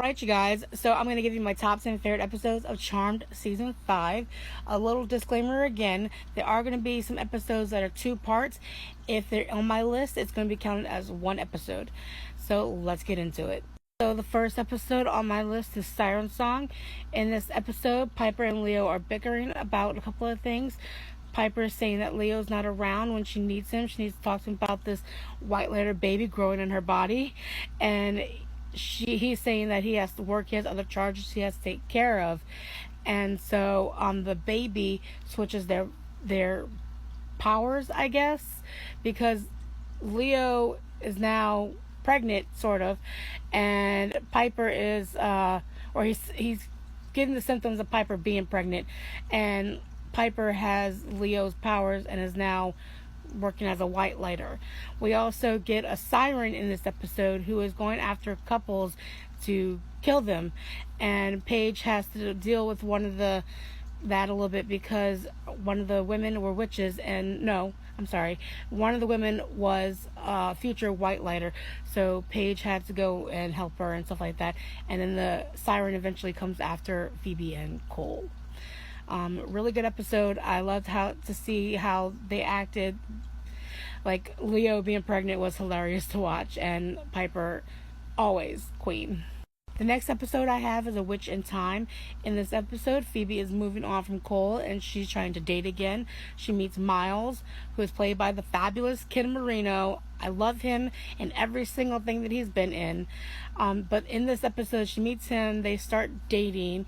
Alright, you guys, so I'm going to give you my top 10 favorite episodes of Charmed Season 5. A little disclaimer again, there are going to be some episodes that are 2 parts. If they're on my list, it's going to be counted as 1 episode. So let's get into it. So the first episode on my list is Siren Song. In this episode, Piper and Leo are bickering about a couple of things. Piper is saying that Leo's not around when she needs him. She needs to talk to him about this white letter baby growing in her body. And he's saying that he has to work, he has other charges he has to take care of, and so the baby switches their powers, I guess, because Leo is now pregnant, sort of, and Piper is or he's getting the symptoms of Piper being pregnant, and Piper has Leo's powers and is now working as a white lighter. We also get a siren in this episode who is going after couples to kill them, and Paige has to deal with that a little bit because one of the women were witches, and one of the women was a future white lighter, so Paige had to go and help her and stuff like that, and then the siren eventually comes after Phoebe and Cole. Really good episode. I loved to see how they acted. Like, Leo being pregnant was hilarious to watch, and Piper, always queen. The next episode I have is A Witch in Time. In this episode, Phoebe is moving on from Cole, and she's trying to date again. She meets Miles, who is played by the fabulous Ken Marino. I love him in every single thing that he's been in. But in this episode, she meets him. They start dating.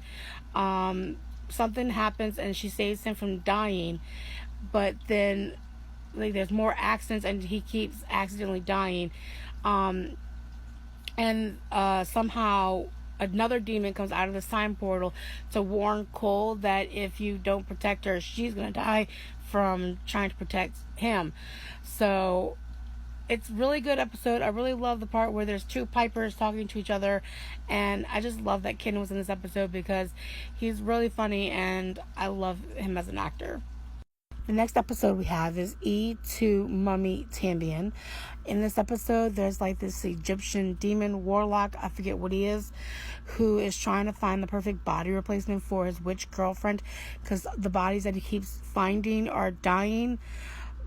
Something happens and she saves him from dying, but then there's more accidents and he keeps accidentally dying, and somehow another demon comes out of the time portal to warn Cole that if you don't protect her, she's gonna die from trying to protect him. So it's a really good episode. I really love the part where there's 2 Pipers talking to each other, and I just love that Ken was in this episode because he's really funny and I love him as an actor. The next episode we have is E2 Mummy Tambian. In this episode, there's like this Egyptian demon warlock, I forget what he is, who is trying to find the perfect body replacement for his witch girlfriend because the bodies that he keeps finding are dying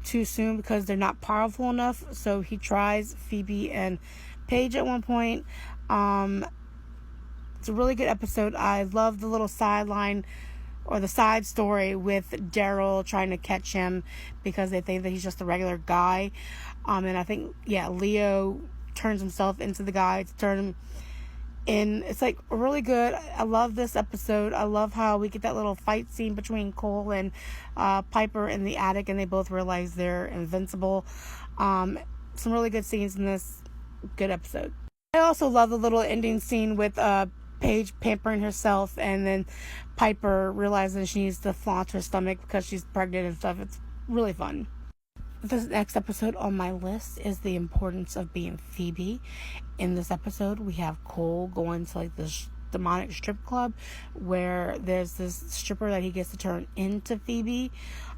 too soon because they're not powerful enough. So he tries Phoebe and Paige at one point. It's a really good episode. I love the little sideline or the side story with Daryl trying to catch him because they think that he's just a regular guy. And I think, Leo turns himself into the guy to turn him in. It's like really good. I love this episode. I love how we get that little fight scene between Cole and Piper in the attic, and they both realize they're invincible. Some really good scenes in this good episode. I also love the little ending scene with Paige pampering herself, and then Piper realizing she needs to flaunt her stomach because she's pregnant and stuff. It's really fun. The next episode on my list is The Importance of Being Phoebe. In this episode, we have Cole going to like this demonic strip club where there's this stripper that he gets to turn into Phoebe.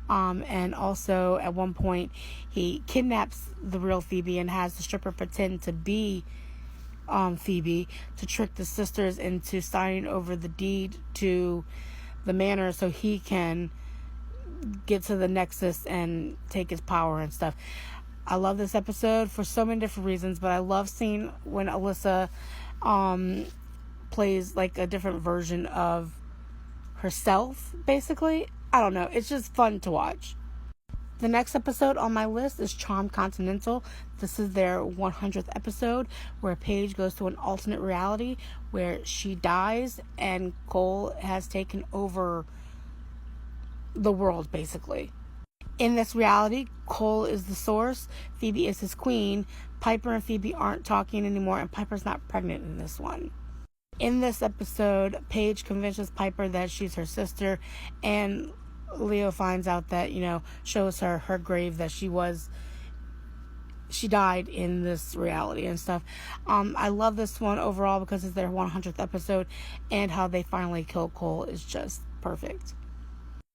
And also at one point he kidnaps the real Phoebe and has the stripper pretend to be Phoebe to trick the sisters into signing over the deed to the manor so he can get to the Nexus and take his power and stuff. I love this episode for so many different reasons, but I love seeing when Alyssa plays like a different version of herself, basically. I don't know, it's just fun to watch. The next episode on my list is Charmed Continental. This is their 100th episode where Paige goes to an alternate reality where she dies and Cole has taken over the world, basically. In this reality, Cole is the source, Phoebe is his queen, Piper and Phoebe aren't talking anymore, and Piper's not pregnant in this one. In this episode, Paige convinces Piper that she's her sister, and Leo finds out that, shows her grave that she died in this reality and stuff. I love this one overall because it's their 100th episode, and how they finally kill Cole is just perfect.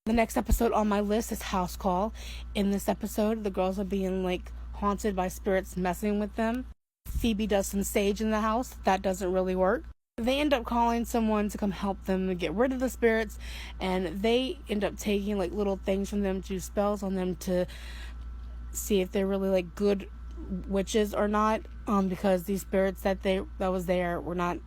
The next episode on my list is House Call. In this episode, the girls are being haunted by spirits messing with them. Phoebe does some sage in the house. That doesn't really work. They end up calling someone to come help them to get rid of the spirits, and they end up taking like little things from them, to spells on them to see if they're really like good witches or not, because these spirits that was there were not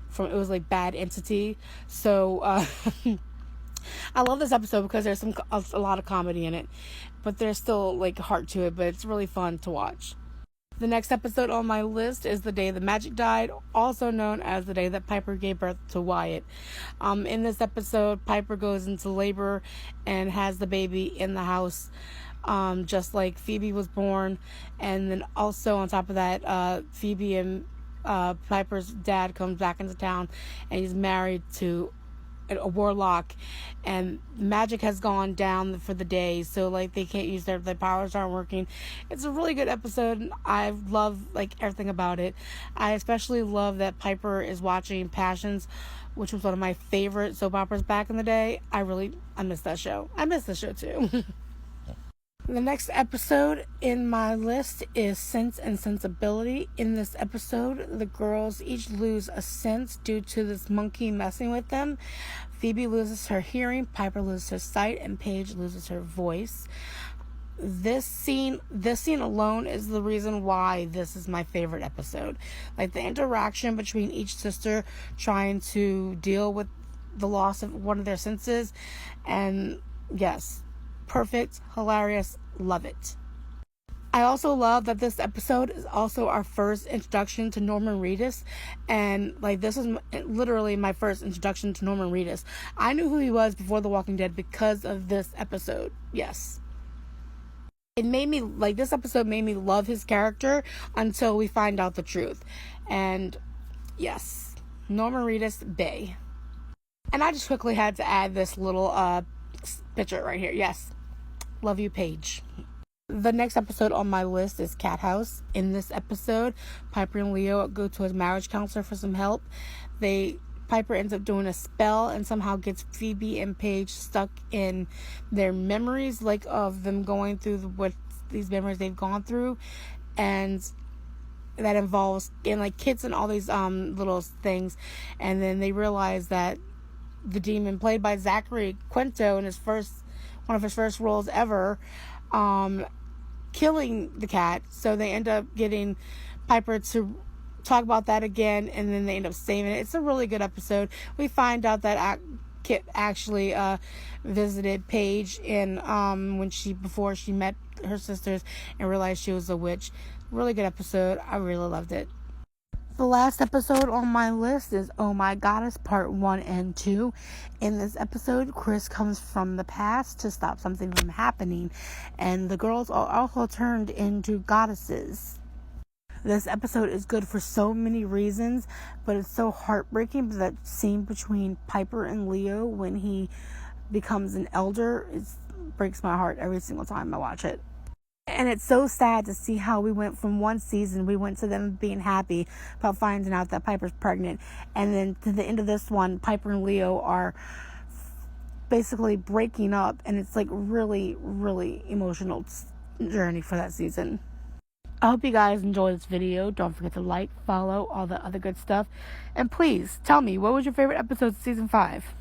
from, it was like bad entity. So I love this episode because there's a lot of comedy in it, but there's still like heart to it, but it's really fun to watch. The next episode on my list is The Day the Magic Died, also known as the day that Piper gave birth to Wyatt. In this episode, Piper goes into labor and has the baby in the house, just like Phoebe was born. And then also on top of that, Phoebe and Piper's dad comes back into town, and he's married to a warlock, and magic has gone down for the day, so like they can't use their powers aren't working. It's a really good episode. I love like everything about it. I especially love that Piper is watching Passions, which was one of my favorite soap operas back in the day. I miss that show. I miss the show too. The next episode in my list is Sense and Sensibility. In this episode, the girls each lose a sense due to this monkey messing with them. Phoebe loses her hearing, Piper loses her sight, and Paige loses her voice. This scene alone is the reason why this is my favorite episode. Like the interaction between each sister trying to deal with the loss of one of their senses, and yes, perfect, hilarious, love it. I also love that this episode is also our first introduction to Norman Reedus, and like this is literally my first introduction to Norman Reedus. I knew who he was before The Walking Dead because of this episode. Yes. This episode made me love his character until we find out the truth. And yes, Norman Reedus, bae. And I just quickly had to add this little picture right here. Yes. Love you, Paige. The next episode on my list is Cat House. In this episode, Piper and Leo go to his marriage counselor for some help. Piper ends up doing a spell and somehow gets Phoebe and Paige stuck in their memories, like of them going through what these memories they've gone through, and that involves in like kids and all these little things. And then they realize that the demon, played by Zachary Quinto in one of his first roles ever, killing the cat. So they end up getting Piper to talk about that again, and then they end up saving it. It's a really good episode. We find out that Kit actually visited Paige before she met her sisters and realized she was a witch. Really good episode. I really loved it. The last episode on my list is Oh My Goddess Part 1 and 2. In this episode, Chris comes from the past to stop something from happening, and the girls are also turned into goddesses. This episode is good for so many reasons, but it's so heartbreaking. But that scene between Piper and Leo when he becomes an elder, it breaks my heart every single time I watch it. And it's so sad to see how we went from one season, we went to them being happy about finding out that Piper's pregnant. And then to the end of this one, Piper and Leo are basically breaking up. And it's like really, really emotional journey for that season. I hope you guys enjoyed this video. Don't forget to like, follow, all the other good stuff. And please tell me, what was your favorite episode of season 5?